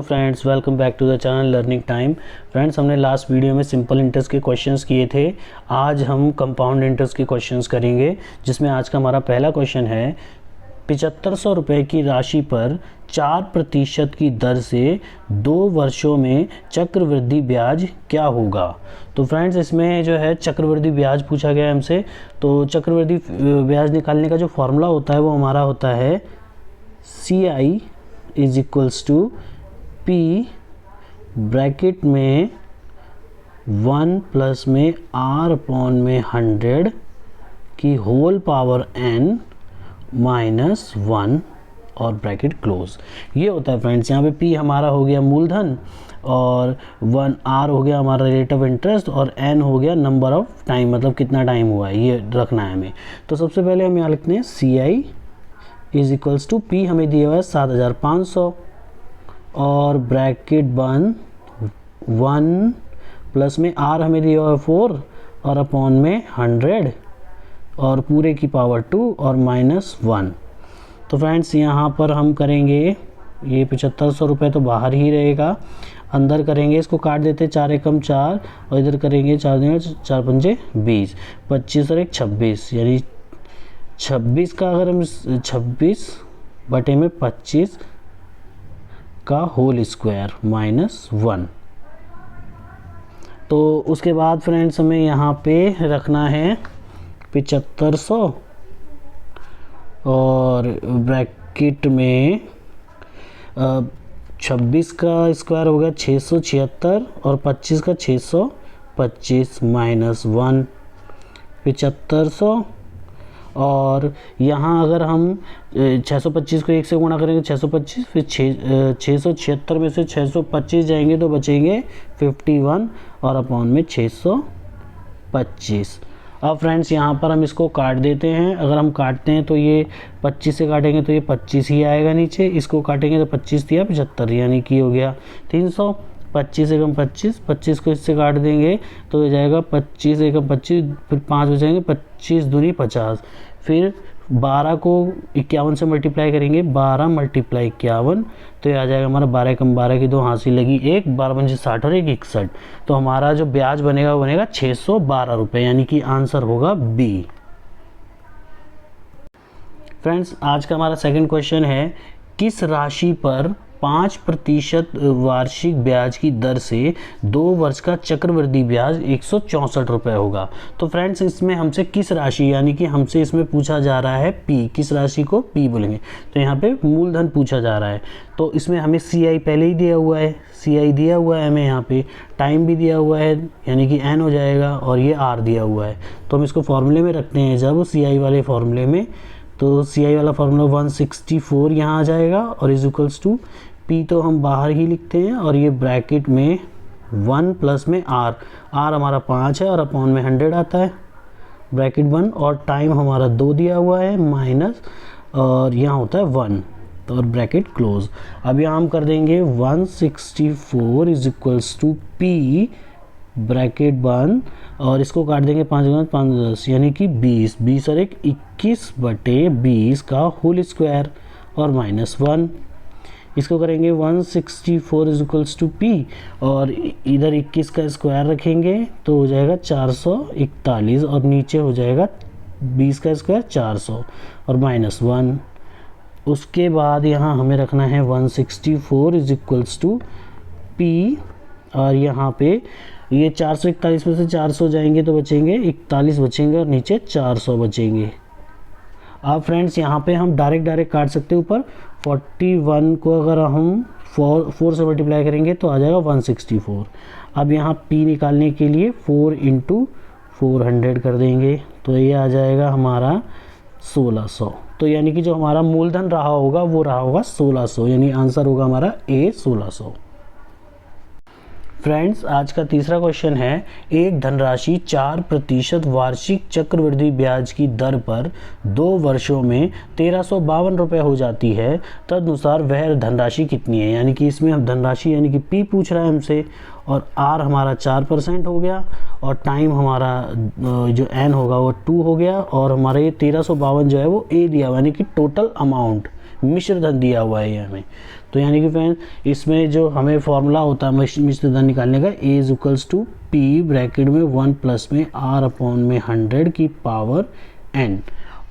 Friends, welcome back to the channel learning time. Friends, हमने last video में simple interest के questions किए थे। आज हम कंपाउंड इंटरेस्ट के क्वेश्चंस करेंगे, जिसमें आज का हमारा पहला क्वेश्चन है 7500 रुपये की राशि पर 4% की दर से 2 वर्षों में चक्रवृद्धि ब्याज क्या होगा। तो फ्रेंड्स, इसमें जो है चक्रवृद्धि ब्याज पूछा गया है हमसे। तो चक्रवृद्धि ब्याज निकालने का जो फॉर्मूला होता है वो हमारा होता है CI is equals to P bracket में 1 प्लस में R अपॉन में 100 की होल पावर n माइनस 1 और ब्रैकेट क्लोज। ये होता है फ्रेंड्स। यहाँ पे P हमारा हो गया मूलधन और 1 R हो गया हमारा रेट ऑफ इंटरेस्ट और n हो गया नंबर ऑफ टाइम, मतलब कितना टाइम हुआ है, ये रखना है हमें। तो सबसे पहले हम यहाँ लिखते हैं CI is equals to P हमें दिया हुआ है 7500 और ब्रैकेट बंद 1 प्लस में R हमें दिया हुआ है 4 और अपॉन में 100 और पूरे की पावर 2 और माइनस 1। तो फ्रेंड्स, यहाँ पर हम करेंगे ये 7500 रुपये तो बाहर ही रहेगा, अंदर करेंगे इसको काट देते 4 एकम 4 और इधर करेंगे 4 पंजे 20, 25 और 1 26, यानी 26 का अगर हम 26 बटे में 25 का होल स्क्वायर माइनस 1। तो उसके बाद फ्रेंड्स हमें यहाँ पे रखना है 7500 और ब्रैकेट में 26 का स्क्वायर हो गया 676 और 25 का 625 माइनस 1 7500। और यहाँ अगर हम 625 को 1 से गुणा करेंगे 625, फिर 676 में से 625 जाएंगे तो बचेंगे 51 और अपॉन में 625। अब फ्रेंड्स यहाँ पर हम इसको काट देते हैं। अगर हम काटते हैं तो ये 25 से काटेंगे तो ये 25 ही आएगा नीचे, इसको काटेंगे तो 25 दिया 75, यानी कि हो गया 300। 25 एकम 25, 25 को इससे काट देंगे तो हो जाएगा 25 एकम 25, फिर 5 बचेंगे 25 दूनी 50, फिर 12 को 51 से मल्टीप्लाई करेंगे, 12 मल्टीप्लाई 51 तो ये आ जाएगा हमारा 12 एकम 12 की 2 हाथ से लगी 1, 12 पंजे 60 और 1 61। तो हमारा जो ब्याज बनेगा वो बनेगा 612 रुपये, यानी कि आंसर होगा B। फ्रेंड्स, आज का हमारा सेकंड क्वेश्चन है किस राशि पर 5% वार्षिक ब्याज की दर से 2 वर्ष का चक्रवृद्धि ब्याज 164 रुपये होगा। तो फ्रेंड्स, इसमें हमसे किस राशि, यानी कि हमसे इसमें पूछा जा रहा है P, किस राशि को P बोलेंगे। तो यहाँ पे मूलधन पूछा जा रहा है, तो इसमें हमें CI पहले ही दिया हुआ है, CI दिया हुआ है हमें, यहाँ पे टाइम भी दिया हुआ है यानी कि n हो जाएगा और ये R दिया हुआ है। तो हम इसको फॉर्मूले में रखते हैं, जब CI वाले फॉर्मूले में, तो CI वाला फार्मूला 164 यहाँ आ जाएगा और इज इक्वल्स टू P तो हम बाहर ही लिखते हैं और ये ब्रैकेट में 1 प्लस में R हमारा 5 है और अपॉन में 100 आता है, ब्रैकेट 1 और टाइम हमारा 2 दिया हुआ है माइनस और यहाँ होता है 1 तो और ब्रैकेट क्लोज। अब यहाँ हम कर देंगे 164 is equals to P bracket बंद और इसको काट देंगे 5 10 यानी कि 20, 20 और 1 21 बटे 20 का होल स्क्वायर और माइनस 1। इसको करेंगे 164 इज इक्वल्स टू P और इधर 21 का स्क्वायर रखेंगे तो हो जाएगा 441 और नीचे हो जाएगा 20 का स्क्वायर 400 और माइनस 1। उसके बाद यहाँ हमें रखना है 164 इज इक्वल्स टू P और यहाँ पे ये 441 में से 400 जाएंगे तो बचेंगे 41 बचेंगे और नीचे 400 बचेंगे। अब फ्रेंड्स, यहाँ पे हम डायरेक्ट काट सकते हैं। ऊपर 41 को अगर हम 4 से मल्टीप्लाई करेंगे तो आ जाएगा 164। अब यहाँ P निकालने के लिए 4 इंटू 400 कर देंगे तो ये आ जाएगा हमारा 1600। तो यानी कि जो हमारा मूलधन रहा होगा वो रहा होगा 1600, यानी आंसर होगा हमारा A 1600। फ्रेंड्स, आज का तीसरा क्वेश्चन है एक धनराशि 4% वार्षिक चक्रवृद्धि ब्याज की दर पर 2 वर्षों में 1352 रुपये हो जाती है, तदनुसार वह धनराशि कितनी है। यानी कि इसमें हम धनराशि यानी कि P पूछ रहा है हमसे और R हमारा 4% हो गया और टाइम हमारा जो N होगा वो 2 हो गया और हमारा ये 1352 जो है वो A दिया हुआ, यानी कि टोटल अमाउंट मिश्र धन दिया हुआ है ये हमें। तो यानी कि फ्रेंड इसमें जो हमें फॉर्मूला होता है मिश्र धन निकालने का, A is equals to P bracket में 1 प्लस में R अपॉन में 100 की पावर n,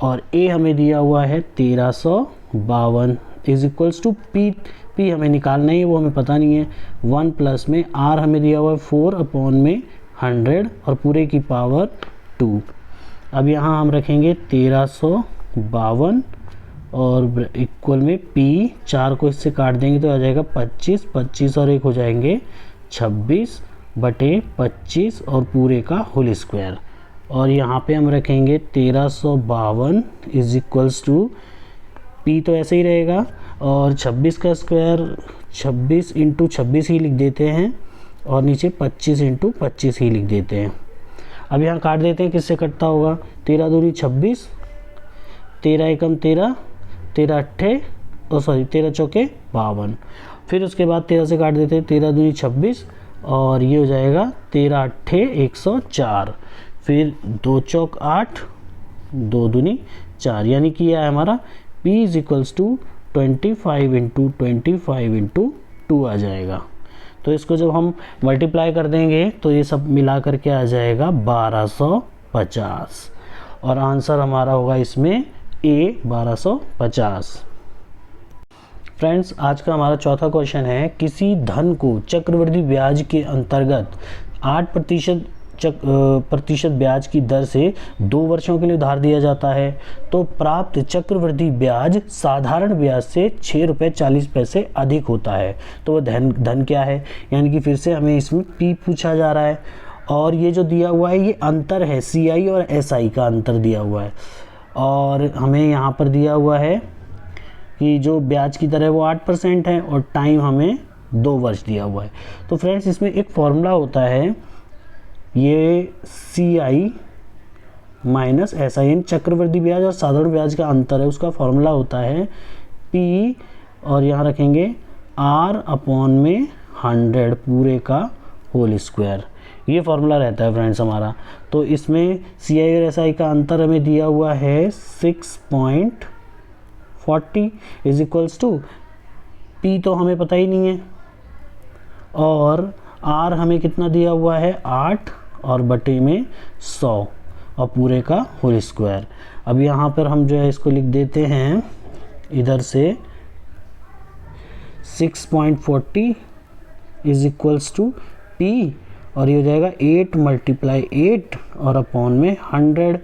और A हमें दिया हुआ है 1352 इज इक्वल्स टू P हमें निकालना है, वो हमें पता नहीं है। 1 प्लस में R हमें दिया हुआ है 4 अपॉन में 100 और पूरे की पावर 2। अब यहाँ हम रखेंगे 1352 और इक्वल में P, 4 को इससे काट देंगे तो आ जाएगा 25, 25 और 1 हो जाएंगे 26 बटे 25 और पूरे का होल स्क्वायर। और यहाँ पे हम रखेंगे 1352 इज इक्वल्स टू P तो ऐसे ही रहेगा, और 26 का स्क्वायर 26 इंटू 26 ही लिख देते हैं, और नीचे 25 इंटू 25 ही लिख देते हैं। अब यहाँ काट देते हैं, किससे कटता होगा, 13 दूनी 26, 13 एकम 13, 13 अट्ठे सॉरी 13 चौके 52। फिर उसके बाद 13 से काट देते हैं, 13 दूनी 26 और ये हो जाएगा 13 अट्ठे 104, फिर 2 चौक 8, 2 दूनी 4, यानी कि यह है हमारा P is equals to 25 into 25 into 2 आ जाएगा। तो इसको जब हम मल्टीप्लाई कर देंगे तो ये सब मिला करके आ जाएगा 1250, और आंसर हमारा होगा इसमें A 1250। फ्रेंड्स आज का हमारा चौथा क्वेश्चन है, किसी धन को चक्रवृद्धि ब्याज के अंतर्गत 8% ब्याज की दर से 2 वर्षों के लिए उधार दिया जाता है, तो प्राप्त चक्रवृद्धि ब्याज साधारण ब्याज से 6 रुपये 40 पैसे अधिक होता है, तो वह धन क्या है। यानी कि फिर से हमें इसमें P पूछा जा रहा है, और ये जो दिया हुआ है ये अंतर है, CI और SI का अंतर दिया हुआ है, और हमें यहाँ पर दिया हुआ है कि जो ब्याज की दर है वो 8% है और टाइम हमें 2 वर्ष दिया हुआ है। तो फ्रेंड्स इसमें एक फॉर्मूला होता है, ये CI माइनस SI चक्रवृद्धि ब्याज और साधारण ब्याज का अंतर है, उसका फॉर्मूला होता है P, और यहाँ रखेंगे R अपॉन में 100 पूरे का होल स्क्वायर, ये फॉर्मूला रहता है फ्रेंड्स हमारा। तो इसमें CI और SI का अंतर हमें दिया हुआ है 6.40 इज इक्वल्स टू P तो हमें पता ही नहीं है, और R हमें कितना दिया हुआ है 8 और बटे में 100 और पूरे का होल स्क्वायर। अब यहाँ पर हम जो है इसको लिख देते हैं इधर से 6.40 इज इक्वल्स टू P, और ये हो जाएगा 8 मल्टीप्लाई 8 और अपॉन में 100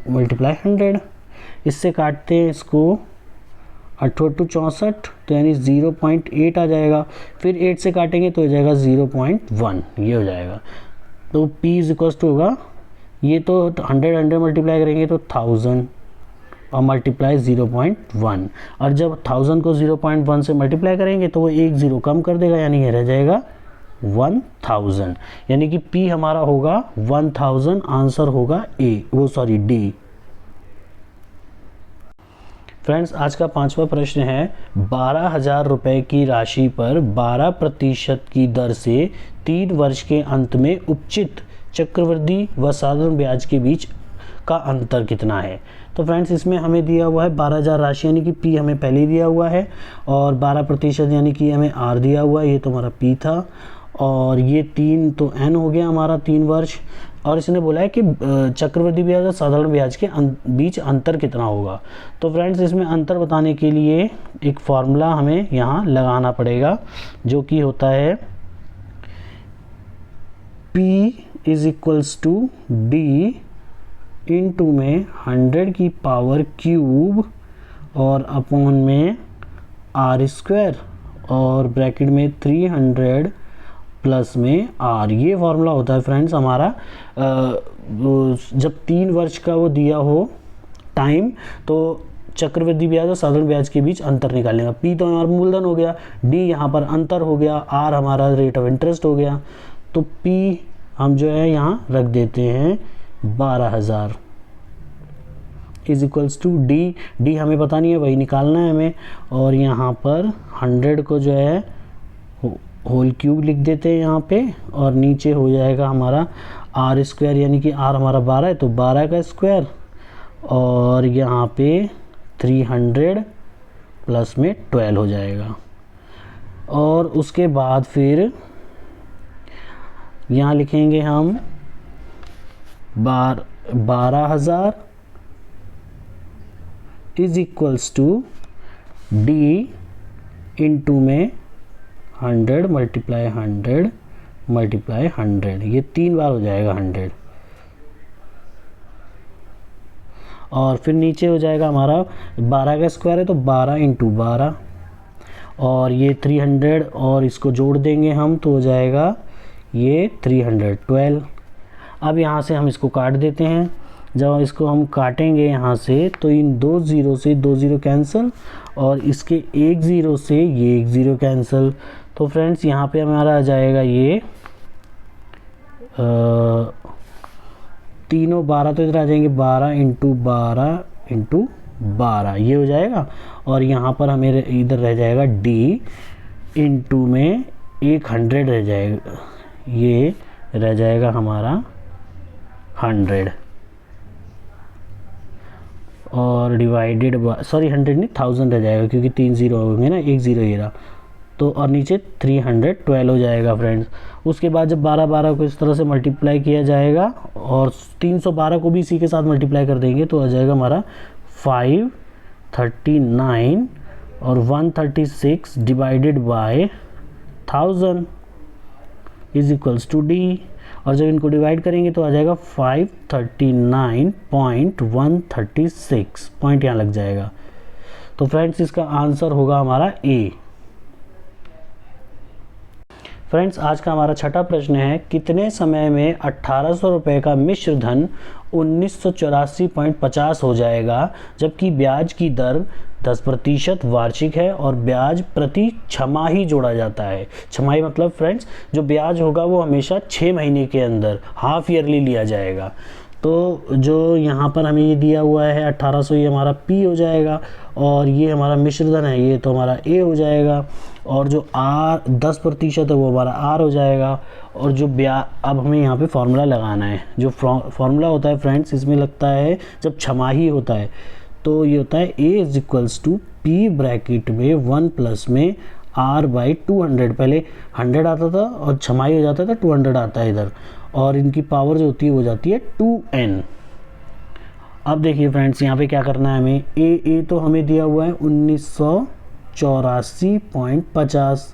मल्टीप्लाई 100। इससे काटते हैं इसको 8 64, तो यानी 0.8 आ जाएगा, फिर 8 से काटेंगे तो हो जाएगा 0.1, ये हो जाएगा। तो P इज इक्वल्स टू होगा, ये तो 100 मल्टीप्लाई करेंगे तो 1000 और मल्टीप्लाई 0.1, और जब 1000 को 0.1 से मल्टीप्लाई करेंगे तो वो एक 0 कम कर देगा, यानी ये रह जाएगा 1000, यानी कि P हमारा होगा 1000, आंसर होगा D। फ्रेंड्स आज का 5वां प्रश्न है, 12,000 रुपये की राशि पर 12% की दर से 3 वर्ष के अंत में उपचित चक्रवृद्धि व साधारण ब्याज के बीच का अंतर कितना है। तो फ्रेंड्स इसमें हमें दिया हुआ है 12,000 राशि, यानी कि P हमें पहले ही दिया हुआ है, और 12% यानी कि हमें R दिया हुआ है, ये तो हमारा P था, और ये 3 तो N हो गया हमारा 3 वर्ष, और इसने बोला है कि चक्रवृद्धि ब्याज और साधारण ब्याज के बीच अंतर कितना होगा। तो फ्रेंड्स इसमें अंतर बताने के लिए एक फॉर्मूला हमें यहाँ लगाना पड़ेगा, जो कि होता है P is equals to D into में 100 की पावर क्यूब और अपॉन में R स्क्वायर और ब्रैकेट में 300 प्लस में R, ये फॉर्मूला होता है फ्रेंड्स हमारा जब 3 वर्ष का वो दिया हो टाइम, तो चक्रवृद्धि ब्याज और साधारण ब्याज के बीच अंतर निकालने का। P तो हमारा मूलधन हो गया, D यहाँ पर अंतर हो गया, R हमारा रेट ऑफ इंटरेस्ट हो गया, तो P हम जो है यहाँ रख देते हैं 12,000 इज इक्वल्स टू D हमें पता नहीं है, वही निकालना है हमें, और यहाँ पर 100 को जो है होल क्यूब लिख देते हैं यहाँ पे, और नीचे हो जाएगा हमारा R स्क्वायर, यानी कि R हमारा 12 है तो 12 का स्क्वायर, और यहाँ पे 300 प्लस में 12 हो जाएगा। और उसके बाद फिर यहाँ लिखेंगे हम 12,000 is equals to D into में 100 मल्टीप्लाई 100 मल्टीप्लाई 100, ये 3 बार हो जाएगा 100। और फिर नीचे हो जाएगा हमारा 12 का स्क्वायर है तो 12 इंटू 12, और ये 300 और इसको जोड़ देंगे हम तो हो जाएगा ये 312। अब यहाँ से हम इसको काट देते हैं। जब इसको हम काटेंगे यहाँ से तो इन 2 ज़ीरो से 2 ज़ीरो कैंसिल, और इसके 1 ज़ीरो से ये 1 ज़ीरो कैंसिल। तो फ्रेंड्स यहाँ पे हमारा आ जाएगा ये तीनों 12 तो इधर आ जाएंगे, 12 इंटू 12 इंटू 12 ये हो जाएगा। और यहाँ पर हमें इधर रह जाएगा डी इंटू में 100 रह जाएगा, ये रह जाएगा हमारा 100, और डिवाइडेड बाय 100 नहीं 1000 रह जाएगा, क्योंकि 3 ज़ीरो होंगे ना, 1 ज़ीरो ये रहा तो, और नीचे 312 हो जाएगा फ्रेंड्स। उसके बाद जब 12 को इस तरह से मल्टीप्लाई किया जाएगा और 312 को भी इसी के साथ मल्टीप्लाई कर देंगे तो आ जाएगा हमारा 539 और 136 divided by 1000 is equals to D. और जब इनको डिवाइड करेंगे तो आ जाएगा 539.136, पॉइंट यहाँ लग जाएगा। तो फ्रेंड्स इसका आंसर होगा हमारा ए। फ्रेंड्स आज का हमारा छठा प्रश्न है, कितने समय में 1800 रुपये का मिश्र धन 1984.50 हो जाएगा, जबकि ब्याज की दर 10% वार्षिक है और ब्याज प्रति छमाही जोड़ा जाता है। छमाही मतलब फ्रेंड्स जो ब्याज होगा वो हमेशा 6 महीने के अंदर हाफ ईयरली लिया जाएगा। तो जो यहाँ पर हमें ये दिया हुआ है 1800, ये हमारा P हो जाएगा, और ये हमारा मिश्र धन है ये तो हमारा A हो जाएगा, और जो R 10% है वो हमारा R हो जाएगा। और जो ब्याज, अब हमें यहाँ पे फॉर्मूला लगाना है। जो फॉर्मूला होता है फ्रेंड्स इसमें लगता है जब छमाही होता है तो ये होता है A is equals to P bracket में 1 प्लस में R बाई 200। पहले 100 आता था और छमाही हो जाता था 200 आता है इधर, और इनकी पावर जो होती है वो जाती है 2n। अब देखिए फ्रेंड्स यहाँ पे क्या करना है हमें, ए तो हमें दिया हुआ है 1984.50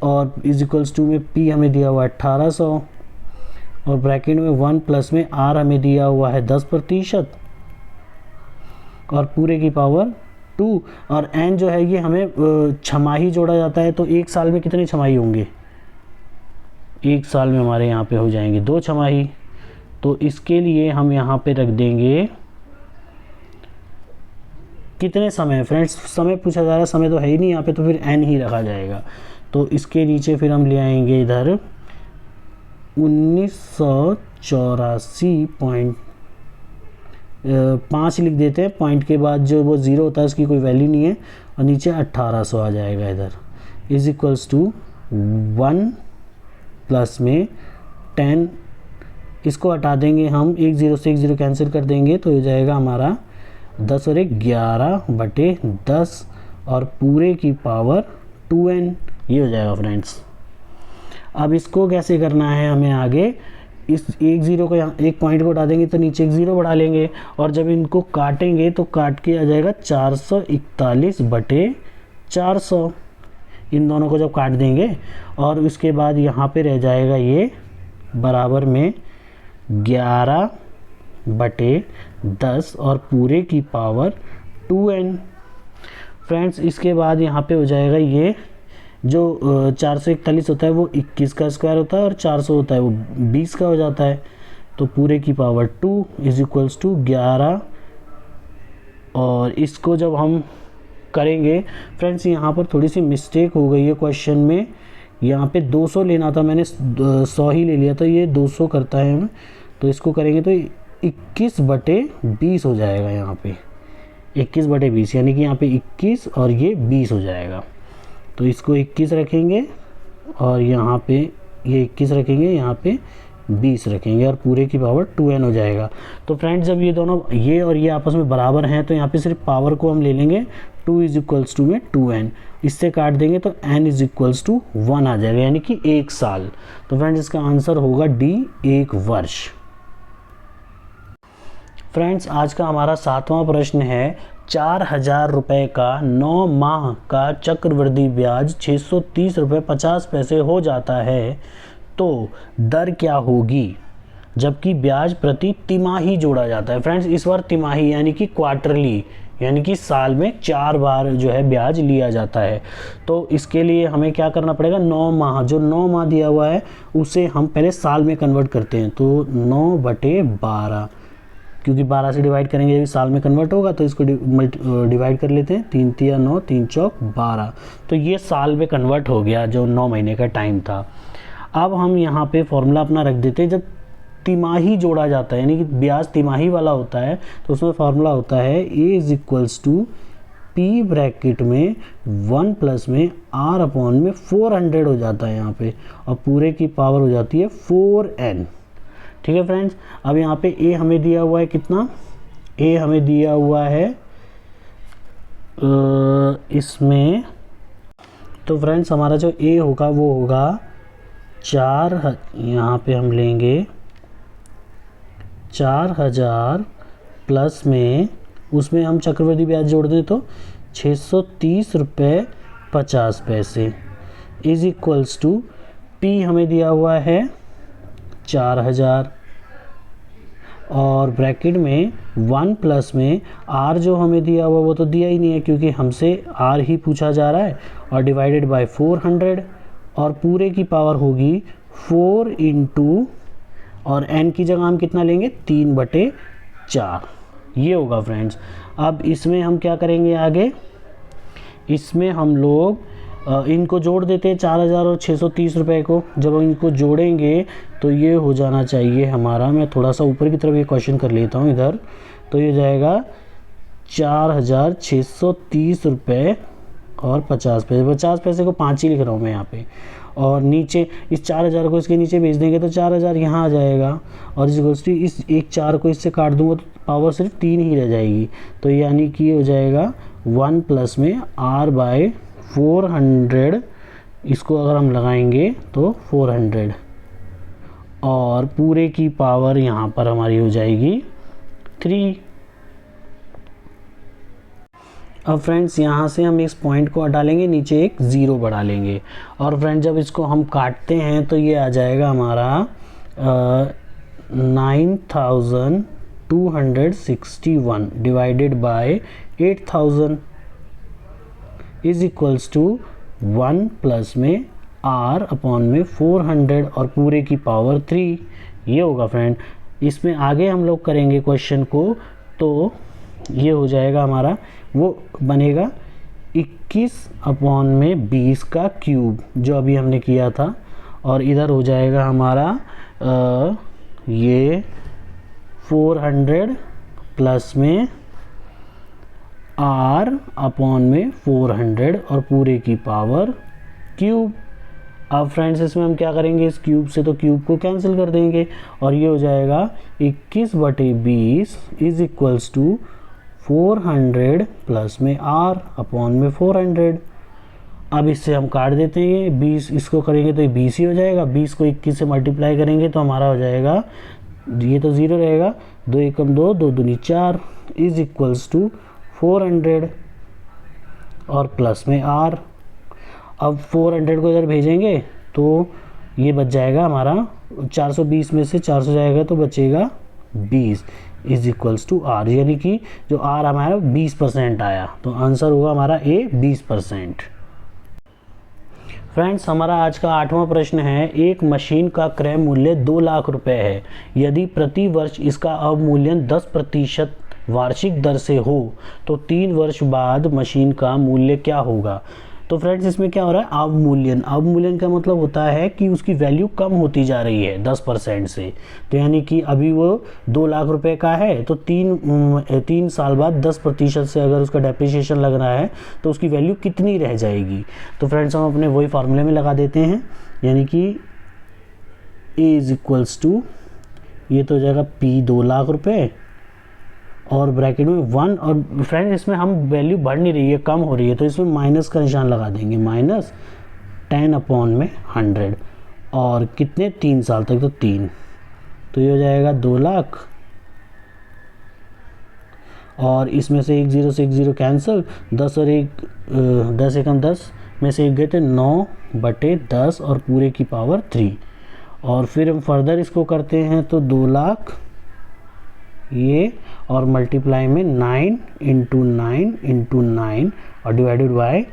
और इज इक्वल्स टू में P हमें दिया हुआ है 1800, और ब्रैकेट में 1 प्लस में R हमें दिया हुआ है 10% और पूरे की पावर 2, और n जो है ये हमें छमाही जोड़ा जाता है। तो एक साल में कितने छमाही होंगे, एक साल में हमारे यहाँ पे हो जाएंगे 2 छमाही। तो इसके लिए हम यहाँ पे रख देंगे कितने समय, फ्रेंड्स समय पूछा जा रहा है, समय तो है ही नहीं यहाँ पे, तो फिर n ही रखा जाएगा। तो इसके नीचे फिर हम ले आएंगे इधर 1984.5 लिख देते हैं, पॉइंट के बाद जो वो ज़ीरो होता है उसकी कोई वैल्यू नहीं है, और नीचे 1800 आ जाएगा इधर, इज इक्वल्स टू 1 प्लस में 10, इसको हटा देंगे हम, 1 ज़ीरो से 1 ज़ीरो कैंसिल कर देंगे तो हो जाएगा हमारा 10 और 11/10 और पूरे की पावर 2n, ये हो जाएगा फ्रेंड्स। अब इसको कैसे करना है हमें आगे, इस 1 ज़ीरो को यहाँ एक पॉइंट को हटा देंगे तो नीचे 1 ज़ीरो बढ़ा लेंगे, और जब इनको काटेंगे तो काट के आ जाएगा 441/400, इन दोनों को जब काट देंगे, और उसके बाद यहाँ पे रह जाएगा ये बराबर में 11/10 और पूरे की पावर 2n। फ्रेंड्स इसके बाद यहाँ पे हो जाएगा ये जो 441 होता है वो 21 का स्क्वायर होता है, और 400 होता है वो 20 का हो जाता है, तो पूरे की पावर 2 इज इक्वल्स टू 11। और इसको जब हम करेंगे फ्रेंड्स यहाँ पर थोड़ी सी मिस्टेक हो गई है क्वेश्चन में, यहाँ पे 200 लेना था, मैंने 100 ही ले लिया था, ये 200 करता है हमें, तो इसको करेंगे तो 21/20 हो जाएगा, यहाँ पे 21/20 यानी कि यहाँ पे 21 और ये 20 हो जाएगा। तो इसको 21 रखेंगे और यहाँ पे ये 21 रखेंगे, यहाँ पे 20 रखेंगे और पूरे की पावर 2n हो जाएगा। तो फ्रेंड्स जब ये दोनों ये और ये आपस में बराबर हैं तो यहाँ पे सिर्फ पावर को हम ले लेंगे 2 इज इक्वल्स टू में 2n, इससे काट देंगे तो n इज इक्वल्स टू 1 आ जाएगा, यानी कि 1 साल। तो फ्रेंड्स इसका आंसर होगा डी, 1 वर्ष। फ्रेंड्स आज का हमारा 7वां प्रश्न है, 4000 रुपये का 9 माह का चक्रवृद्धि ब्याज 630 रुपये 50 पैसे हो जाता है, तो दर क्या होगी जबकि ब्याज प्रति तिमाही जोड़ा जाता है। फ्रेंड्स इस बार तिमाही यानी कि क्वार्टरली, यानी कि साल में 4 बार जो है ब्याज लिया जाता है। तो इसके लिए हमें क्या करना पड़ेगा, 9 माह, जो 9 माह दिया हुआ है उसे हम पहले साल में कन्वर्ट करते हैं। तो 9/12, क्योंकि 12 से डिवाइड करेंगे जब साल में कन्वर्ट होगा तो इसको डिवाइड कर लेते हैं, 3 तिया 9, 3 चौक 12। तो ये साल में कन्वर्ट हो गया जो 9 महीने का टाइम था। अब हम यहाँ पे फॉर्मूला अपना रख देते हैं, जब तिमाही जोड़ा जाता है यानी कि ब्याज तिमाही वाला होता है तो उसमें फॉर्मूला होता है a is equals to p bracket में 1 प्लस में आर अपॉन में 400 हो जाता है यहाँ पे, और पूरे की पावर हो जाती है 4n। ठीक है फ्रेंड्स, अब यहाँ पे ए हमें दिया हुआ है कितना, ए हमें दिया हुआ है इसमें, तो फ्रेंड्स हमारा जो ए होगा वो होगा 4, यहाँ पे हम लेंगे 4000 प्लस में उसमें हम चक्रवृद्धि ब्याज जोड़ दें तो 630 रुपये 50 पैसे इज इक्वल्स टू पी हमें दिया हुआ है 4000 और ब्रैकेट में 1 प्लस में आर जो हमें दिया हुआ वो तो दिया ही नहीं है क्योंकि हमसे आर ही पूछा जा रहा है, और डिवाइडेड बाय 400 और पूरे की पावर होगी 4 इंटू, और n की जगह हम कितना लेंगे 3/4, ये होगा फ्रेंड्स। अब इसमें हम क्या करेंगे आगे, इसमें हम लोग इनको जोड़ देते हैं 4000 और 630 रुपये को। जब हम इनको जोड़ेंगे तो ये हो जाना चाहिए हमारा, मैं थोड़ा सा ऊपर की तरफ ये क्वेश्चन कर लेता हूँ इधर, तो ये जाएगा 4630 रुपये और 50 पैसे, 50 पैसे को 5 ही लिख रहा हूँ मैं यहाँ पे, और नीचे इस 4000 को इसके नीचे भेज देंगे तो 4000 यहाँ आ जाएगा, और इस एक 4 को इससे काट दूंगा तो पावर सिर्फ 3 ही रह जाएगी। तो यानी कि हो जाएगा 1 प्लस में r बाय 400, इसको अगर हम लगाएंगे तो 400, और पूरे की पावर यहाँ पर हमारी हो जाएगी 3। अब फ्रेंड्स यहाँ से हम इस पॉइंट को हटा लेंगे, नीचे एक 0 बढ़ा लेंगे, और फ्रेंड्स जब इसको हम काटते हैं तो ये आ जाएगा हमारा 9261 divided by 8000 is equals to 1 plus में r अपॉन में 400 और पूरे की पावर 3, ये होगा फ्रेंड। इसमें आगे हम लोग करेंगे क्वेश्चन को, तो ये हो जाएगा हमारा, वो बनेगा 21 अपॉन में 20 का क्यूब जो अभी हमने किया था, और इधर हो जाएगा हमारा ये 400 प्लस में r अपॉन में 400 और पूरे की पावर क्यूब। अब फ्रेंड्स इसमें हम क्या करेंगे, इस क्यूब से तो क्यूब को कैंसिल कर देंगे, और ये हो जाएगा 21/20 इज इक्वल्स टू 400 प्लस में r अपॉन में 400। अब इससे हम काट देते हैं, 20 इसको करेंगे तो ये 20 ही हो जाएगा, 20 को 21 से मल्टीप्लाई करेंगे तो हमारा हो जाएगा, ये तो 0 रहेगा, 2 एकम 2, 2 दूनी 4 इज इक्वल्स टू 400 और प्लस में r। अब 400 को इधर भेजेंगे तो ये बच जाएगा हमारा 420 में से 400 जाएगा तो बचेगा 20 इज इक्वल्स टू r, यानी कि जो r हमारा 20% आया, तो आंसर होगा हमारा a 20%। फ्रेंड्स हमारा आज का 8वां प्रश्न है, एक मशीन का क्रय मूल्य 2 लाख रुपए है, यदि प्रति वर्ष इसका अवमूल्यन 10% वार्षिक दर से हो तो 3 वर्ष बाद मशीन का मूल्य क्या होगा। तो फ्रेंड्स इसमें क्या हो रहा है, अवमूल्यन, अवमूल्यन का मतलब होता है कि उसकी वैल्यू कम होती जा रही है 10% से। तो यानी कि अभी वो 2 लाख रुपए का है तो 3 साल बाद 10% से अगर उसका डेप्रिसिएशन लग रहा है तो उसकी वैल्यू कितनी रह जाएगी। तो फ्रेंड्स हम अपने वही फार्मूले में लगा देते हैं, यानी कि ए इज इक्वल्स टू, ये तो हो जाएगा P 2 लाख रुपए और ब्रैकेट में 1, और फ्रेंड इसमें हम वैल्यू बढ़ नहीं रही है, कम हो रही है, तो इसमें माइनस का निशान लगा देंगे, माइनस 10/100 और कितने 3 साल तक, तो 3, तो ये हो जाएगा 2 लाख और इसमें से 1 0 से 1 0 कैंसिल, 10 और 1 10 एकम 10 में से 1 गए थे 9/10 और पूरे की पावर 3, और फिर हम फर्दर इसको करते हैं तो 2 लाख ये और मल्टीप्लाई में 9 × 9 × 9 और डिवाइडेड बाय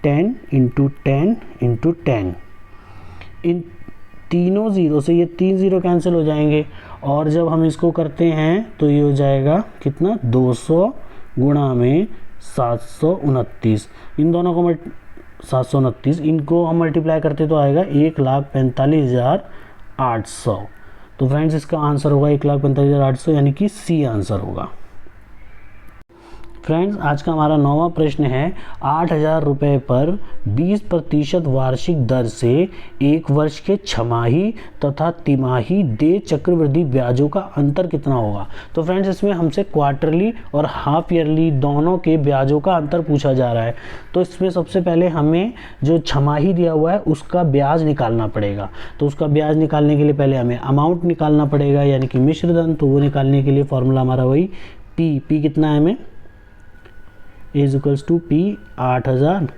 10 × 10 × 10। इन तीनों ज़ीरो से ये 3 ज़ीरो कैंसिल हो जाएंगे और जब हम इसको करते हैं तो ये हो जाएगा कितना 200 गुणा में 729, इन दोनों को 729 इनको हम मल्टीप्लाई करते तो आएगा 1,45,800। तो फ्रेंड्स इसका आंसर होगा 1,45,800 यानी कि सी आंसर होगा। फ्रेंड्स आज का हमारा 9वां प्रश्न है 8,000 रुपये पर 20% वार्षिक दर से एक वर्ष के छमाही तथा तिमाही देय चक्रवृद्धि ब्याजों का अंतर कितना होगा। तो फ्रेंड्स इसमें हमसे क्वार्टरली और हाफ ईयरली दोनों के ब्याजों का अंतर पूछा जा रहा है। तो इसमें सबसे पहले हमें जो छमाही दिया हुआ है उसका ब्याज निकालना पड़ेगा। तो उसका ब्याज निकालने के लिए पहले हमें अमाउंट निकालना पड़ेगा यानी कि मिश्र धन। तो वो निकालने के लिए फॉर्मूला हमारा वही पी कितना है हमें इज इक्वल्स टू P 8,000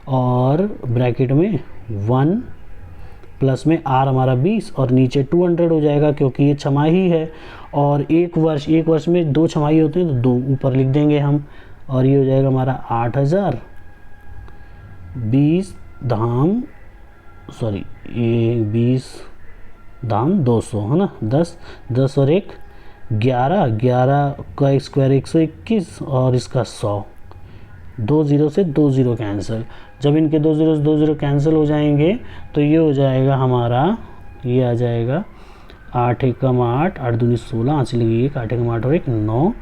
और ब्रैकेट में 1 प्लस में R हमारा 20 और नीचे 200 हो जाएगा क्योंकि ये छमाही है और एक वर्ष में 2 छमाही होते हैं तो 2 ऊपर लिख देंगे हम और ये हो जाएगा हमारा 8,000 20 धाम 200 है ना, 10 और 1 11 का स्क्वायर 121 और इसका 100, 2 0 से 2 0 कैंसिल। जब इनके 2 0 से 2 0 कैंसिल हो जाएंगे तो ये हो जाएगा हमारा, ये आ जाएगा 8 एकम 8 8 दूनी 16 आंसर लगी 1 8 एकम 8 और 1 9,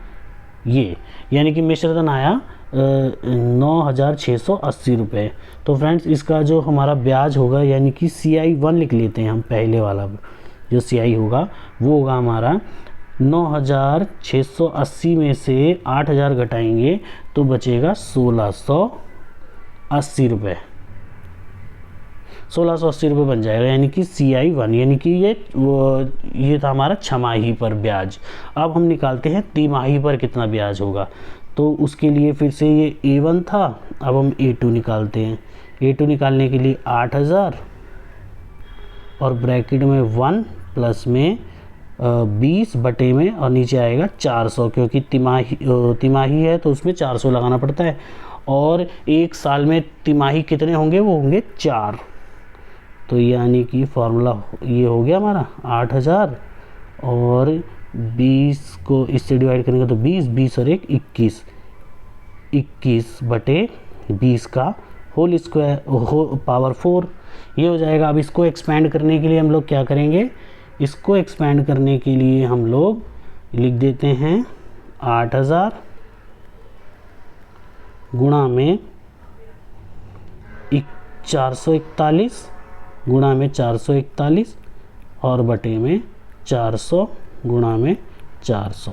ये यानी कि मिश्रधन आया 9,680 रुपये। तो फ्रेंड्स इसका जो हमारा ब्याज होगा यानी कि CI1 लिख लेते हैं हम, पहले वाला जो CI होगा वो होगा हमारा 9,680 में से 8,000 घटाएंगे तो बचेगा 1,680 रुपये, 1,680 रुपये बन जाएगा यानी कि CI1 यानी कि ये था हमारा छमाही पर ब्याज। अब हम निकालते हैं तिमाही पर कितना ब्याज होगा। तो उसके लिए फिर से ये A1 था, अब हम A2 निकालते हैं। A2 निकालने के लिए 8,000 और ब्रैकेट में 1 प्लस में 20 बटे में और नीचे आएगा 400 क्योंकि तिमाही है तो उसमें 400 लगाना पड़ता है और एक साल में तिमाही कितने होंगे, वो होंगे 4। तो यानी कि फॉर्मूला ये हो गया हमारा 8,000 और 20 को इससे डिवाइड करेंगे तो 20 और 1 21 बटे 20 का होल स्क्वायर पावर 4 ये हो जाएगा। अब इसको एक्सपेंड करने के लिए हम लोग क्या करेंगे, इसको एक्सपेंड करने के लिए हम लोग लिख देते हैं 8,000 गुणा में 441 गुणा में 441 और बटे में 400 गुणा में 400।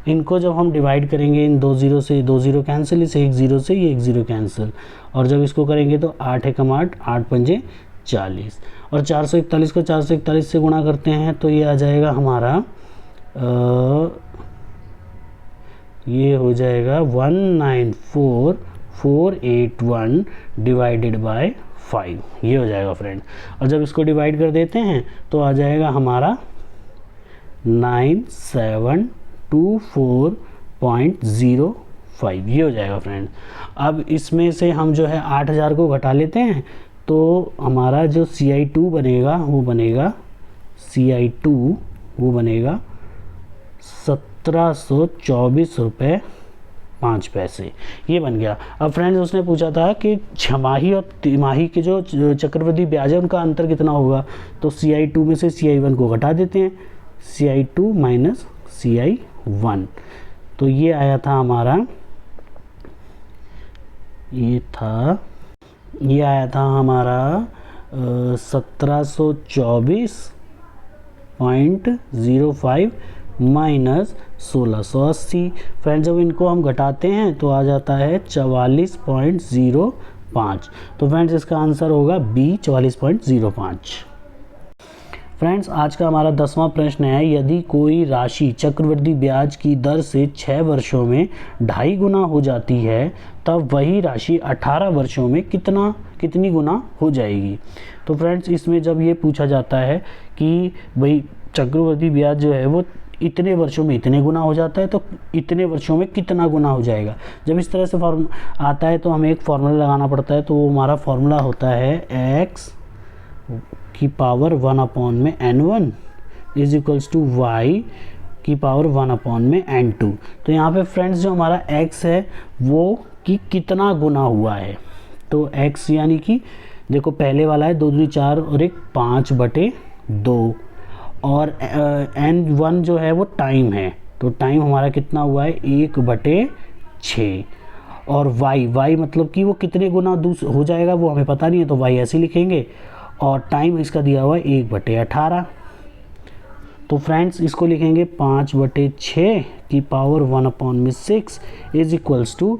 इनको जब हम डिवाइड करेंगे इन 2 0 से 2 0 कैंसिल, इसे 1 0 से ये 1 0 कैंसिल और जब इसको करेंगे तो 8 एकम 8 8 पंजे 40 और 441 को 441 से गुणा करते हैं तो ये आ जाएगा हमारा ये हो जाएगा 194,481 डिवाइडेड बाय 5 ये हो जाएगा फ्रेंड। और जब इसको डिवाइड कर देते हैं तो आ जाएगा हमारा 9724.05 ये हो जाएगा फ्रेंड। अब इसमें से हम जो है 8,000 को घटा लेते हैं तो हमारा जो CI2 बनेगा वो बनेगा 1,724 रुपये 5 पैसे ये बन गया। अब फ्रेंड्स उसने पूछा था कि छमाही और तिमाही के जो चक्रवृद्धि ब्याज है उनका अंतर कितना होगा। तो CI2 में से CI1 को घटा देते हैं, CI2 माइनस CI1 तो ये आया था हमारा, ये आया था हमारा 1724.05 माइनस 1680। फ्रेंड्स जब इनको हम घटाते हैं तो आ जाता है 44.05। तो फ्रेंड्स इसका आंसर होगा बी 44.05। फ्रेंड्स आज का हमारा 10वां प्रश्न है, यदि कोई राशि चक्रवृद्धि ब्याज की दर से 6 वर्षों में 2.5 गुना हो जाती है तब वही राशि 18 वर्षों में कितनी गुना हो जाएगी। तो फ्रेंड्स इसमें जब ये पूछा जाता है कि भाई चक्रवृद्धि ब्याज जो है वो इतने वर्षों में इतने गुना हो जाता है तो इतने वर्षों में कितना गुना हो जाएगा। जब इस तरह से फॉर्मूला आता है तो हमें एक फार्मूला लगाना पड़ता है। तो वो हमारा फार्मूला होता है x की पावर 1 में n1 is equals to y की पावर 1 में n2। तो यहाँ पे फ्रेंड्स जो हमारा x है वो कि कितना गुना हुआ है। तो x यानी कि देखो पहले वाला है 2 दूनी 4 और 1 5/2 और n1 जो है वो टाइम है। तो टाइम हमारा कितना हुआ है 1/6 और y मतलब कि वो कितने गुना हो जाएगा वो हमें पता नहीं है तो y ऐसे लिखेंगे और टाइम इसका दिया हुआ है 1/18। तो फ्रेंड्स इसको लिखेंगे 5/6 की पावर 1 में 6 इज इक्वल्स टू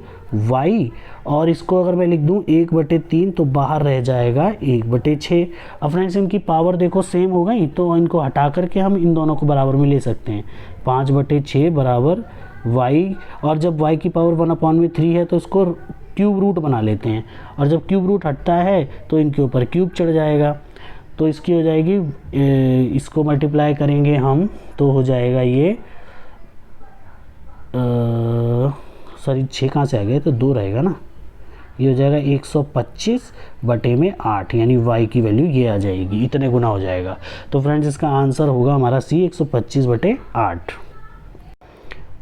y और इसको अगर मैं लिख दूं 1/3 तो बाहर रह जाएगा 1/6। अब फ्रेंड्स इनकी पावर देखो सेम हो गई तो इनको हटा करके हम इन दोनों को बराबर में ले सकते हैं। 5/6 बराबर y और जब y की पावर 1 में 3 है तो इसको क्यूब रूट बना लेते हैं और जब क्यूब रूट हटता है तो इनके ऊपर क्यूब चढ़ जाएगा। तो इसकी हो जाएगी इसको मल्टीप्लाई करेंगे हम तो हो जाएगा ये सॉरी 6 कहाँ से आ गए तो 2 रहेगा ना, ये हो जाएगा 125/8 यानी y की वैल्यू ये आ जाएगी, इतने गुना हो जाएगा। तो फ्रेंड्स इसका आंसर होगा हमारा सी 125/8।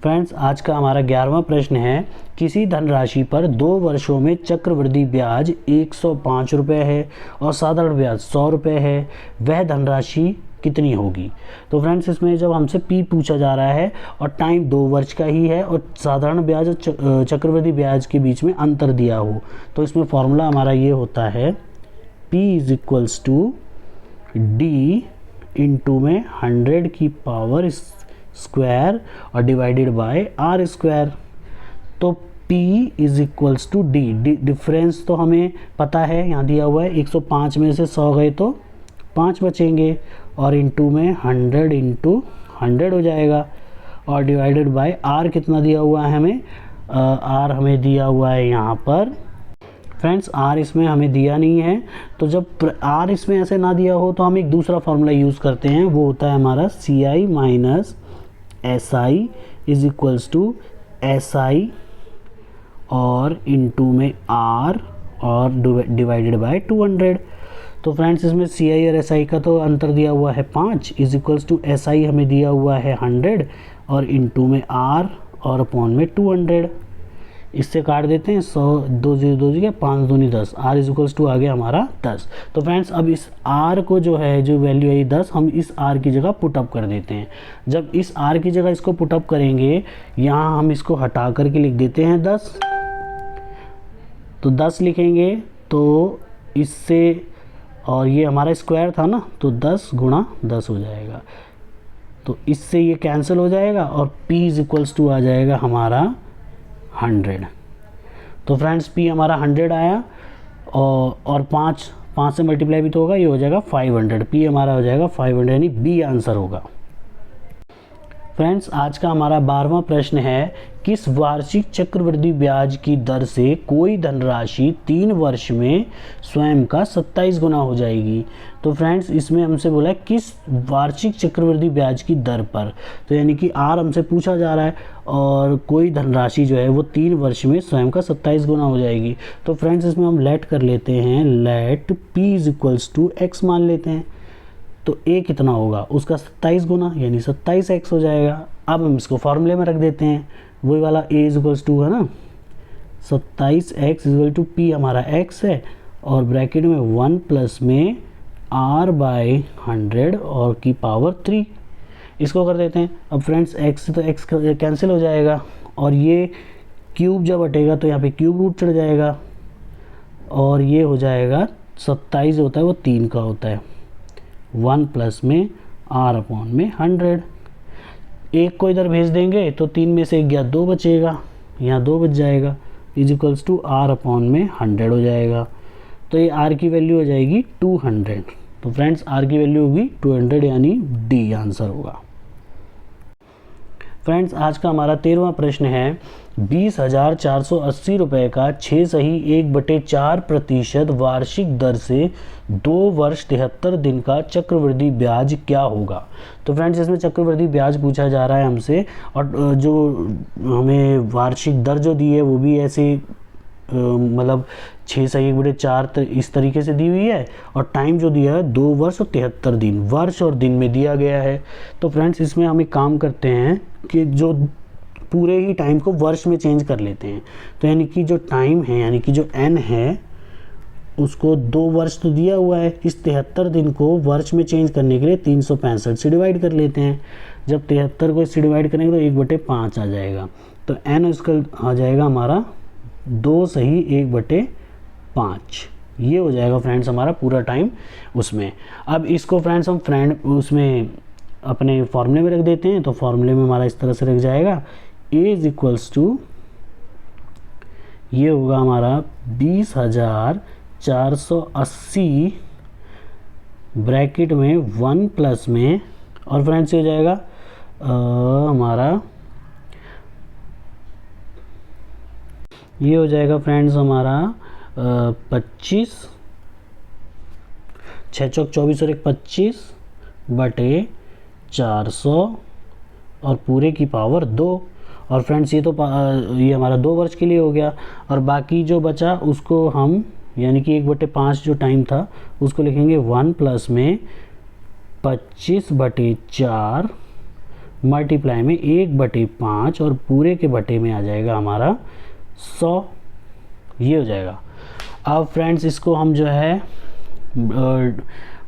फ्रेंड्स आज का हमारा 11वां प्रश्न है, किसी धनराशि पर 2 वर्षों में चक्रवृद्धि ब्याज 105 रुपये है और साधारण ब्याज 100 रुपये है, वह धनराशि कितनी होगी। तो फ्रेंड्स इसमें जब हमसे P पूछा जा रहा है और टाइम 2 वर्ष का ही है और साधारण ब्याज और चक्रवृद्धि ब्याज के बीच में अंतर दिया हो तो इसमें फॉर्मूला हमारा ये होता है P is equals to D into में 100 की पावर स्क्वायर और डिवाइडेड बाय आर स्क्वायर। तो P is equals to D, difference तो हमें पता है यहाँ दिया हुआ है 105 में से 100 गए तो 5 बचेंगे और इंटू में 100 इंटू 100 हो जाएगा और डिवाइडेड बाय आर कितना दिया हुआ है हमें, आर हमें दिया हुआ है यहाँ पर फ्रेंड्स आर इसमें हमें दिया नहीं है। तो जब आर इसमें ऐसे ना दिया हो तो हम एक दूसरा फार्मूला यूज़ करते हैं, वो होता है हमारा CI minus SI is equals to SI और इंटू में R और डिवाइडेड बाय 200। तो फ्रेंड्स इसमें CI और SI का तो अंतर दिया हुआ है 5 इज इक्वल्स टू SI हमें दिया हुआ है 100 और इंटू में R और अपॉन में 200। इससे काट देते हैं 100 2 0 2 0 5 दूनी 10, R इज इक्वल्स टू आ गया हमारा 10। तो फ्रेंड्स अब इस R को जो है जो वैल्यू है 10 हम इस R की जगह पुटअप कर देते हैं। जब इस R की जगह इसको पुटअप करेंगे यहाँ हम इसको हटा करके लिख देते हैं 10। तो 10 लिखेंगे तो इससे और ये हमारा स्क्वायर था ना तो 10 गुणा 10 हो जाएगा। तो इससे ये कैंसिल हो जाएगा और P इज इक्वल्स टू आ जाएगा हमारा 100। तो फ्रेंड्स P हमारा 100 आया और 5 से मल्टीप्लाई भी तो होगा, ये हो जाएगा 500। P हमारा हो जाएगा 500 यानी B आंसर होगा। फ्रेंड्स आज का हमारा 12वां प्रश्न है, किस वार्षिक चक्रवृद्धि ब्याज की दर से कोई धनराशि 3 वर्ष में स्वयं का 27 गुना हो जाएगी। तो फ्रेंड्स इसमें हमसे बोला है किस वार्षिक चक्रवृद्धि ब्याज की दर पर, तो यानी कि R हमसे पूछा जा रहा है और कोई धनराशि जो है वो 3 वर्ष में स्वयं का 27 गुना हो जाएगी। तो फ्रेंड्स इसमें हम लेट कर लेते हैं, let P is equals to x मान लेते हैं। तो A कितना होगा उसका 27 गुना यानी 27x हो जाएगा। अब हम इसको फॉर्मूले में रख देते हैं, वही वाला A इज इक्वल्स टू है ना 27x इक्वल टू P हमारा x है और ब्रैकेट में 1 प्लस में R बाई 100 और की पावर 3 इसको कर देते हैं। अब फ्रेंड्स x से तो x कैंसिल हो जाएगा और ये क्यूब जब हटेगा तो यहाँ पे क्यूब रूट चढ़ जाएगा और ये हो जाएगा 27 होता है वो 3 का होता है, 1 प्लस में r अपॉन में 100। एक को इधर भेज देंगे तो 3 में से 1 गया, 2 बचेगा, यहाँ 2 बच जाएगा, is equals to r upon में 100 हो जाएगा। तो ये r की वैल्यू हो जाएगी 200। तो फ्रेंड्स r की वैल्यू होगी 200, यानी डी आंसर होगा। फ्रेंड्स आज का हमारा 13वां प्रश्न है, 20,480 रुपये का 6 सही 1/4% वार्षिक दर से 2 वर्ष 73 दिन का चक्रवृद्धि ब्याज क्या होगा। तो फ्रेंड्स इसमें चक्रवृद्धि ब्याज पूछा जा रहा है हमसे, और जो हमें वार्षिक दर जो दी है वो भी ऐसे मतलब 6 सही 1/4 इस तरीके से दी हुई है, और टाइम जो दिया है 2 वर्ष और 73 दिन, वर्ष और दिन में दिया गया है। तो फ्रेंड्स इसमें हम एक काम करते हैं कि जो पूरे ही टाइम को वर्ष में चेंज कर लेते हैं। तो यानी कि जो टाइम है, यानी कि जो n है, उसको 2 वर्ष तो दिया हुआ है, इस 73 दिन को वर्ष में चेंज करने के लिए 365 से डिवाइड कर लेते हैं। जब 73 को इससे डिवाइड करेंगे तो 1/5 आ जाएगा। तो n इसका आ जाएगा हमारा 2 सही 1/5। ये हो जाएगा फ्रेंड्स हमारा पूरा टाइम उसमें। अब इसको फ्रेंड्स हम उसमें अपने फॉर्मूले में रख देते हैं। तो फॉर्मूले में हमारा इस तरह से रख जाएगा, a इज इक्वल्स टू, ये होगा हमारा 20,480 ब्रैकेट में 1 प्लस में, और फ्रेंड्स ये हो जाएगा हमारा, ये हो जाएगा फ्रेंड्स हमारा 25, 6 चौक 24 और 25/400 और पूरे की पावर 2। और फ्रेंड्स ये तो ये हमारा 2 वर्ष के लिए हो गया, और बाकी जो बचा उसको हम, यानी कि 1/5 जो टाइम था उसको लिखेंगे 1 प्लस में 25/4 मल्टीप्लाई में 1/5 और पूरे के बटे में आ जाएगा हमारा 100। ये हो जाएगा। अब फ्रेंड्स इसको हम जो है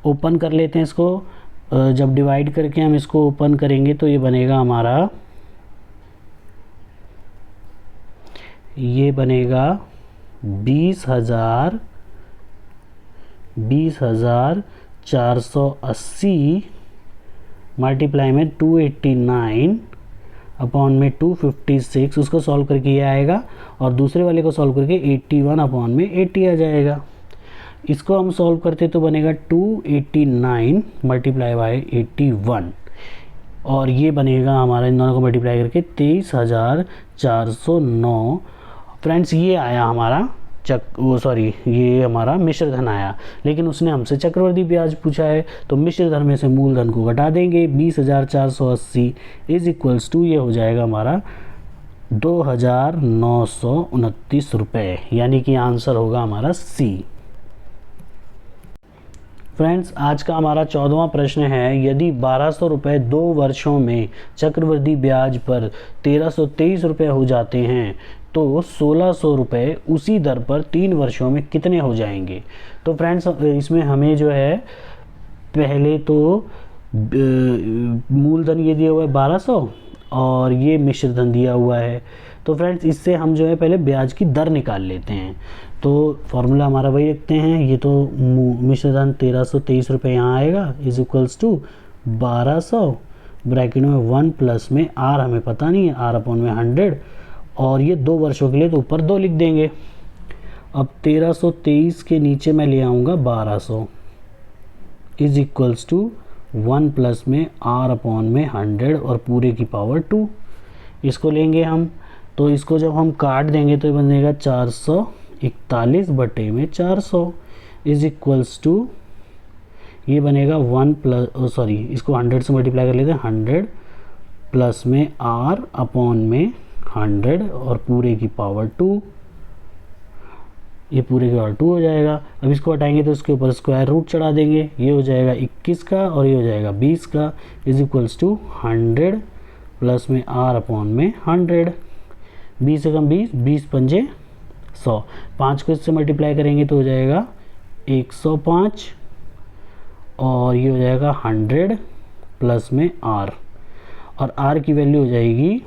ओपन कर लेते हैं। इसको जब डिवाइड करके हम इसको ओपन करेंगे तो ये बनेगा हमारा, ये बनेगा 20,480 मल्टीप्लाई में 289 अपॉन में 256, उसको सॉल्व करके ये आएगा, और दूसरे वाले को सॉल्व करके 81 अपॉन में 80 आ जाएगा। इसको हम सॉल्व करते तो बनेगा 289 मल्टीप्लाई बाय 81, और ये बनेगा हमारा इन दोनों को मल्टीप्लाई करके 23,409। फ्रेंड्स ये आया हमारा ये हमारा मिश्र धन आया, लेकिन उसने हमसे चक्रवृद्धि ब्याज पूछा है। तो मिश्र धन में से मूलधन को घटा देंगे, 20,480 इज इक्वल्स टू, ये हो जाएगा हमारा 2,929 रुपये, यानी कि आंसर होगा हमारा सी। फ्रेंड्स आज का हमारा 14वां प्रश्न है, यदि 1200 रुपये 2 वर्षों में चक्रवृद्धि ब्याज पर 1323 रुपये हो जाते हैं तो 1600 रुपये उसी दर पर 3 वर्षों में कितने हो जाएंगे। तो फ्रेंड्स इसमें हमें जो है पहले तो मूलधन ये दिया हुआ है 1200 और ये मिश्र धन दिया हुआ है। तो फ्रेंड्स इससे हम जो है पहले ब्याज की दर निकाल लेते हैं। तो फॉर्मूला हमारा वही रखते हैं, ये तो मिश्र धन 1323 रुपये यहाँ आएगा, इज इक्वल्स टू 1200 ब्रैकेट में 1 प्लस में आर हमें पता नहीं है, आर अपॉन में 100, और ये 2 वर्षों के लिए तो ऊपर 2 लिख देंगे। अब 1323 के नीचे मैं ले आऊँगा 1200 इज इक्वल्स टू 1 प्लस में आर अपॉन में 100 और पूरे की पावर 2। इसको लेंगे हम, तो इसको जब हम काट देंगे तो ये बनेगा 441 बटे में 400 इज इक्वल्स टू, ये बनेगा 1 प्लस इसको 100 से मल्टीप्लाई कर लेते हैं, 100 प्लस में आर अपॉन में 100 और पूरे की पावर 2, ये पूरे की पावर 2 हो जाएगा। अब इसको हटाएंगे तो इसके ऊपर स्क्वायर रूट चढ़ा देंगे, ये हो जाएगा 21 का और ये हो जाएगा 20 का इज इक्वल्स टू 100 प्लस में आर अपॉन में 100, 20 से कम 20, 20 पंजे 100, 5 को इससे मल्टीप्लाई करेंगे तो हो जाएगा 105 और ये हो जाएगा 100 प्लस में आर, और आर की वैल्यू हो जाएगी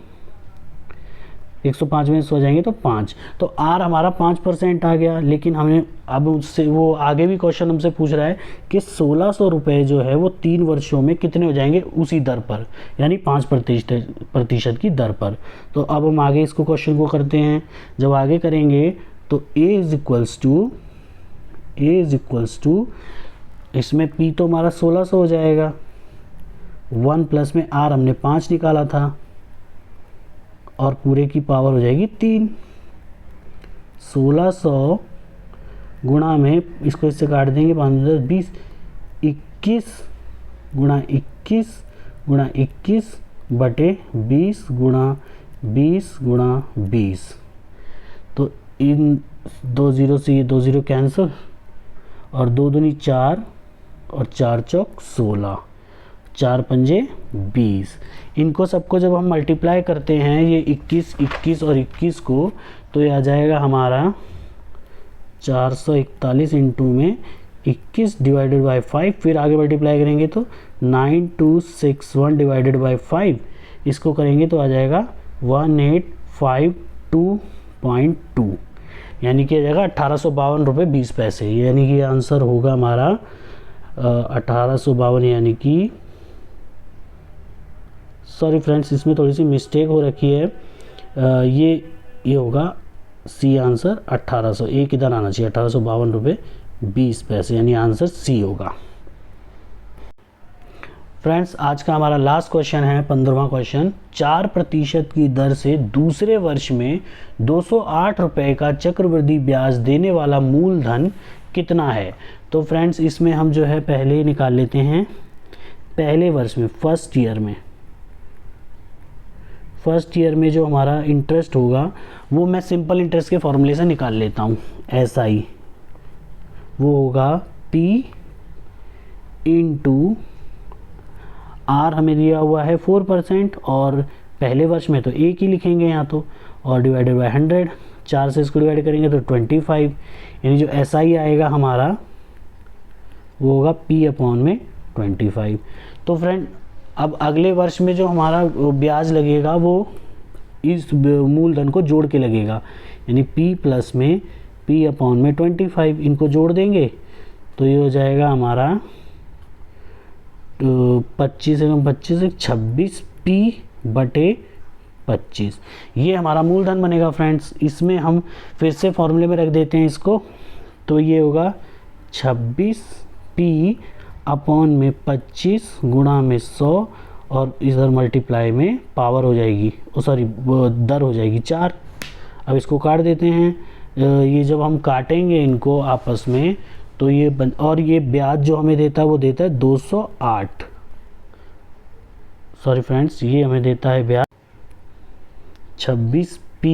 105 में 100 जाएंगे तो 5, तो आर हमारा 5% आ गया। लेकिन हमने अब उससे वो आगे भी क्वेश्चन हमसे पूछ रहा है कि 1600 रुपये जो है वो 3 वर्षों में कितने हो जाएंगे उसी दर पर, यानी 5% की दर पर। तो अब हम आगे इसको क्वेश्चन को करते हैं। जब आगे करेंगे तो ए इज इक्वल्स टू इसमें पी तो हमारा 1600 हो जाएगा, 1 प्लस में आर हमने 5 निकाला था और पूरे की पावर हो जाएगी 3। 1600 गुणा में इसको इससे काट देंगे 5 10 20, 21 गुणा 21 बटे 20 गुणा 20। तो इन 2 0 से ये 2 0 कैंसिल और 2 दूनी 4 और 4 चौक 16, 4 पंजे 20। इनको सबको जब हम मल्टीप्लाई करते हैं ये 21 और 21 को, तो ये आ जाएगा हमारा 441 इंटू में 21 डिवाइडेड बाई 5। फिर आगे मल्टीप्लाई करेंगे तो 9261 डिवाइडेड बाई 5, इसको करेंगे तो आ जाएगा 1852.2, यानी कि आ जाएगा 1852 रुपये 20 पैसे। यानी कि आंसर होगा हमारा 1852, यानी कि सॉरी फ्रेंड्स इसमें थोड़ी सी मिस्टेक हो रखी है, ये होगा सी आंसर 1800, एक इधर आना चाहिए 1852 रुपये 20 पैसे, यानी आंसर सी होगा। फ्रेंड्स आज का हमारा लास्ट क्वेश्चन है 15वां क्वेश्चन। 4% की दर से दूसरे वर्ष में 208 रुपये का चक्रवृद्धि ब्याज देने वाला मूलधन कितना है। तो फ्रेंड्स इसमें हम जो है पहले ही निकाल लेते हैं। पहले वर्ष में फर्स्ट ईयर में जो हमारा इंटरेस्ट होगा वो मैं सिंपल इंटरेस्ट के फॉर्मूले से निकाल लेता हूँ। SI वो होगा P इंटू R, हमें दिया हुआ है 4% और पहले वर्ष में तो एक ही लिखेंगे यहाँ तो, और डिवाइडेड बाय 100, 4 से इसको डिवाइड करेंगे तो 25, यानी जो SI आएगा हमारा वो होगा P अपॉन में 25। तो फ्रेंड अब अगले वर्ष में जो हमारा ब्याज लगेगा वो इस मूलधन को जोड़ के लगेगा, यानी P प्लस में P अपॉन में 25, इनको जोड़ देंगे तो ये हो जाएगा हमारा 25 से 26 P बटे 25, ये हमारा मूलधन बनेगा फ्रेंड्स। इसमें हम फिर से फॉर्मूले में रख देते हैं इसको, तो ये होगा 26 P अपॉन में 25 गुणा में 100 और इधर मल्टीप्लाई में पावर हो जाएगी, सॉरी दर हो जाएगी 4। अब इसको काट देते हैं, ये जब हम काटेंगे इनको आपस में तो ये और ये ब्याज जो हमें देता है वो देता है 208, सॉरी फ्रेंड्स ये हमें देता है ब्याज 26P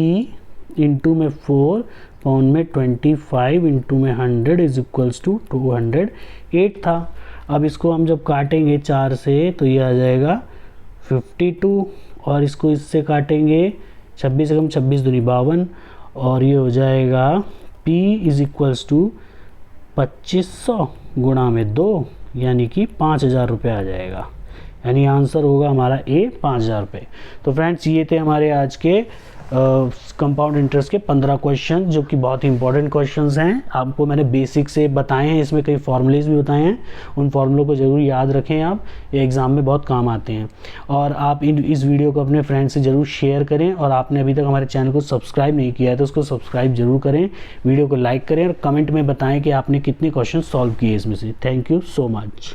इंटू में 4 पाउंड में 25 इंटू में 100 इज इक्वल्स टू 208 था। अब इसको हम जब काटेंगे 4 से तो ये आ जाएगा 52 और इसको इससे काटेंगे 26 से कम 26 दूनी 52 और ये हो जाएगा P इज इक्वल्स टू 2500 गुणा में 2 यानी कि 5000 रुपये आ जाएगा, यानी आंसर होगा हमारा A 5000 रुपये। तो फ्रेंड्स ये थे हमारे आज के कंपाउंड इंटरेस्ट के 15 क्वेश्चन जो कि बहुत ही इंपॉर्टेंट क्वेश्चंस हैं। आपको मैंने बेसिक से बताए हैं, इसमें कई फॉर्मूलेज भी बताए हैं, उन फॉर्मूलों को ज़रूर याद रखें आप, ये एग्ज़ाम में बहुत काम आते हैं। और आप इस वीडियो को अपने फ्रेंड्स से ज़रूर शेयर करें और आपने अभी तक हमारे चैनल को सब्सक्राइब नहीं किया है तो उसको सब्सक्राइब जरूर करें, वीडियो को लाइक करें और कमेंट में बताएँ कि आपने कितने क्वेश्चन सॉल्व किए इसमें से। Thank you so much.